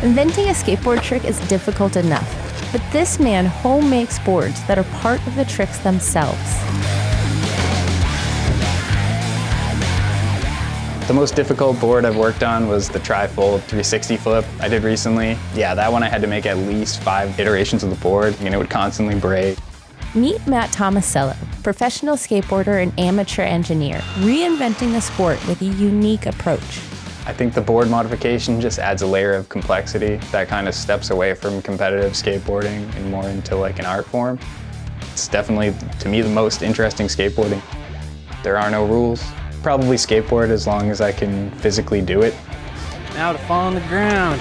Inventing a skateboard trick is difficult enough, but this man home makes boards that are part of the tricks themselves. The most difficult board I've worked on was the tri-fold 360 flip I did recently. Yeah, that one I had to make at least 5 iterations of the board, and it would constantly break. Meet Matt Tomasello, professional skateboarder and amateur engineer, reinventing the sport with a unique approach. I think the board modification just adds a layer of complexity that kind of steps away from competitive skateboarding and more into like an art form. It's definitely, to me, the most interesting skateboarding. There are no rules. Probably skateboard as long as I can physically do it. Now to fall on the ground.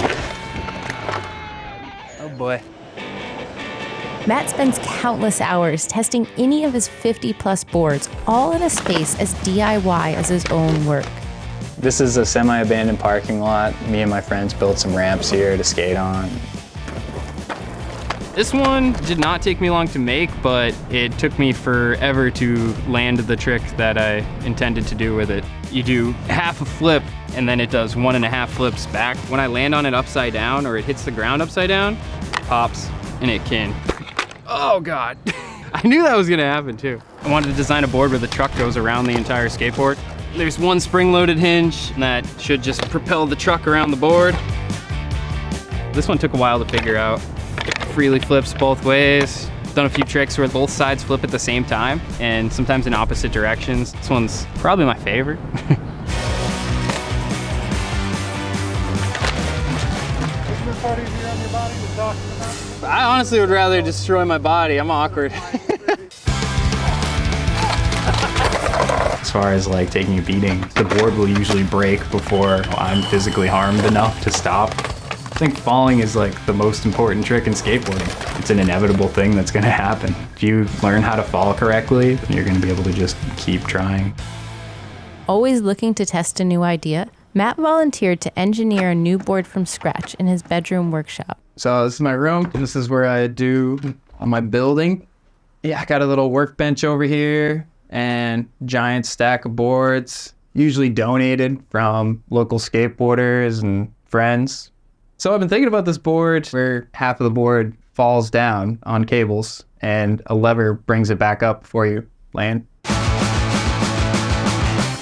Oh boy. Matt spends countless hours testing any of his 50-plus boards, all in a space as DIY as his own work. This is a semi-abandoned parking lot. Me and my friends built some ramps here to skate on. This one did not take me long to make, but it took me forever to land the trick that I intended to do with it. You do half a flip, and then it does 1.5 flips back. When I land on it upside down, or it hits the ground upside down, it pops, and it can. Oh God. I knew that was gonna happen too. I wanted to design a board where the truck goes around the entire skateboard. There's one spring-loaded hinge that should just propel the truck around the board. This one took a while to figure out. It freely flips both ways. Done a few tricks where both sides flip at the same time, and sometimes in opposite directions. This one's probably my favorite. I honestly would rather destroy my body. I'm awkward. As far as like taking a beating, the board will usually break before I'm physically harmed enough to stop. I think falling is like the most important trick in skateboarding. It's an inevitable thing that's gonna happen. If you learn how to fall correctly, then you're gonna be able to just keep trying. Always looking to test a new idea, Matt volunteered to engineer a new board from scratch in his bedroom workshop. So this is my room. This is where I do my building. Yeah, I got a little workbench over here and giant stack of boards, usually donated from local skateboarders and friends. So I've been thinking about this board where half of the board falls down on cables and a lever brings it back up before you land.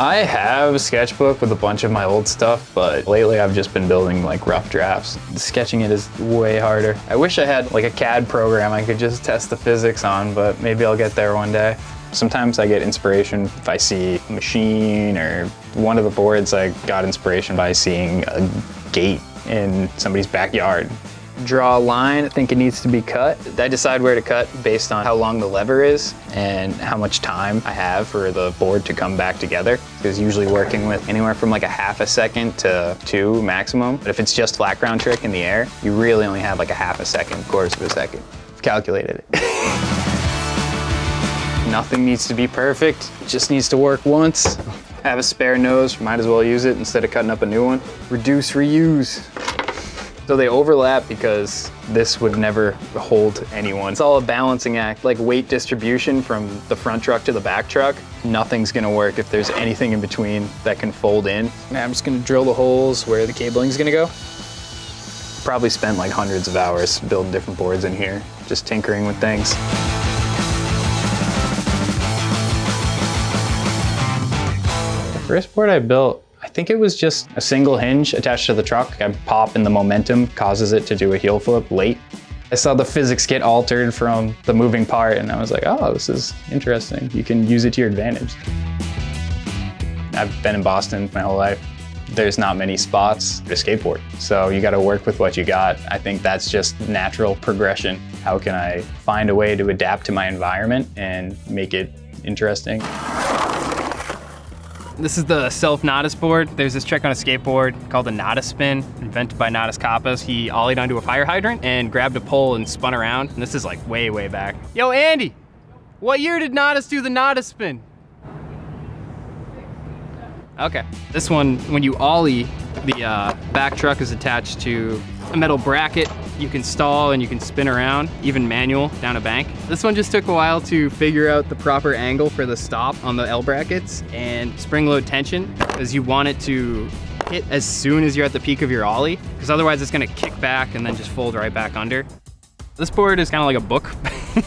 I have a sketchbook with a bunch of my old stuff, but lately I've just been building like rough drafts. Sketching it is way harder. I wish I had like a CAD program I could just test the physics on, but maybe I'll get there one day. Sometimes I get inspiration if I see a machine, or one of the boards I got inspiration by seeing a gate in somebody's backyard. Draw a line, I think it needs to be cut. I decide where to cut based on how long the lever is and how much time I have for the board to come back together. Because usually working with anywhere from like a half a second to 2 maximum. But if it's just flat ground trick in the air, you really only have like a half a second, quarters of a second. I've calculated it. Nothing needs to be perfect, it just needs to work once. Have a spare nose, might as well use it instead of cutting up a new one. Reduce, reuse. So they overlap because this would never hold anyone. It's all a balancing act, like weight distribution from the front truck to the back truck. Nothing's gonna work if there's anything in between that can fold in. Now I'm just gonna drill the holes where the cabling's gonna go. Probably spent like hundreds of hours building different boards in here, just tinkering with things. The first board I built, I think it was just a single hinge attached to the truck. A pop in the momentum causes it to do a heel flip late. I saw the physics get altered from the moving part, and I was like, oh, this is interesting. You can use it to your advantage. I've been in Boston my whole life. There's not many spots to skateboard, so you gotta work with what you got. I think that's just natural progression. How can I find a way to adapt to my environment and make it interesting? This is the self-Nodis board. There's this trick on a skateboard called the Nodis spin, invented by Nodis Kappas. He ollied onto a fire hydrant and grabbed a pole and spun around. And this is like way, way back. Yo, Andy, what year did Nodis do the Nodis spin? Okay. This one, when you ollie, the back truck is attached to a metal bracket. You can stall and you can spin around, even manual, down a bank. This one just took a while to figure out the proper angle for the stop on the L brackets and spring load tension, because you want it to lock it as soon as you're at the peak of your ollie, because otherwise it's gonna kick back and then just fold right back under. This board is kind of like a book,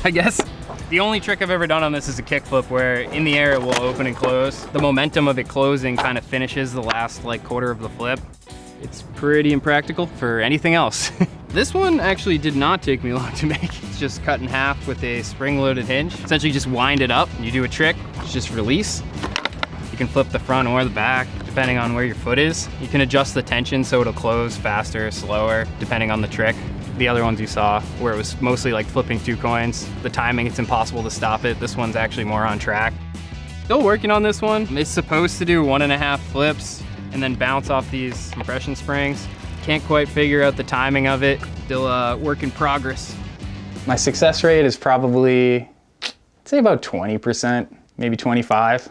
I guess. The only trick I've ever done on this is a kickflip where in the air it will open and close. The momentum of it closing kind of finishes the last like quarter of the flip. It's pretty impractical for anything else. This one actually did not take me long to make. It's just cut in half with a spring-loaded hinge. Essentially just wind it up and you do a trick, just release. You can flip the front or the back, depending on where your foot is. You can adjust the tension so it'll close faster, slower, depending on the trick. The other ones you saw, where it was mostly like flipping 2 coins, the timing, it's impossible to stop it. This one's actually more on track. Still working on this one. It's supposed to do 1.5 flips and then bounce off these compression springs. Can't quite figure out the timing of it. Still a work in progress. My success rate is probably, I'd say about 20%, maybe 25.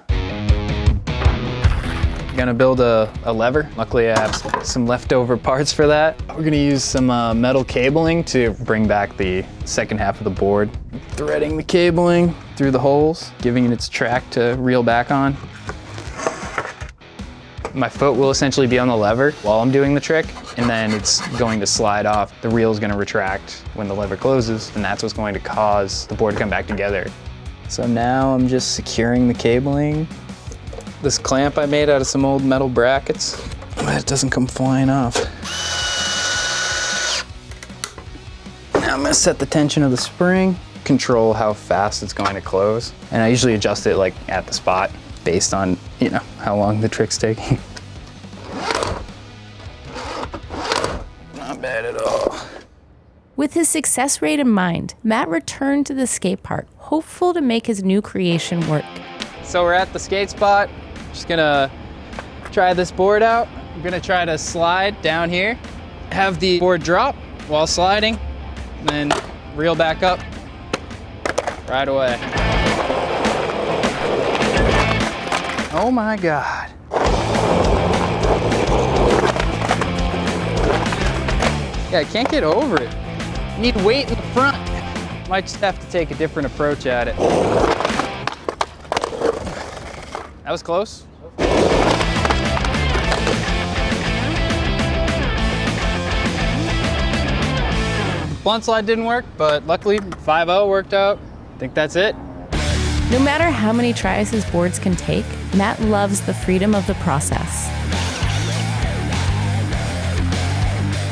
I'm gonna build a lever. Luckily I have some leftover parts for that. We're gonna use some metal cabling to bring back the second half of the board. Threading the cabling through the holes, giving it its track to reel back on. My foot will essentially be on the lever while I'm doing the trick, and then it's going to slide off. The reel is gonna retract when the lever closes, and that's what's going to cause the board to come back together. So now I'm just securing the cabling. This clamp I made out of some old metal brackets, but it doesn't come flying off. Now I'm gonna set the tension of the spring, control how fast it's going to close. And I usually adjust it like at the spot based on, you know, how long the trick's taking. Not bad at all. With his success rate in mind, Matt returned to the skate park, hopeful to make his new creation work. So we're at the skate spot. Just gonna try this board out. I'm gonna try to slide down here, have the board drop while sliding, and then reel back up right away. Oh my God. Yeah, I can't get over it. I need weight in the front. Might just have to take a different approach at it. That was close. Blunt slide didn't work, but luckily 5-0 worked out. I think that's it. No matter how many tries his boards can take, Matt loves the freedom of the process.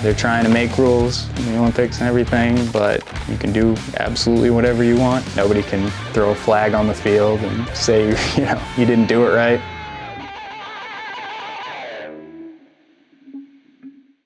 They're trying to make rules in the Olympics and everything, but you can do absolutely whatever you want. Nobody can throw a flag on the field and say, you know, you didn't do it right.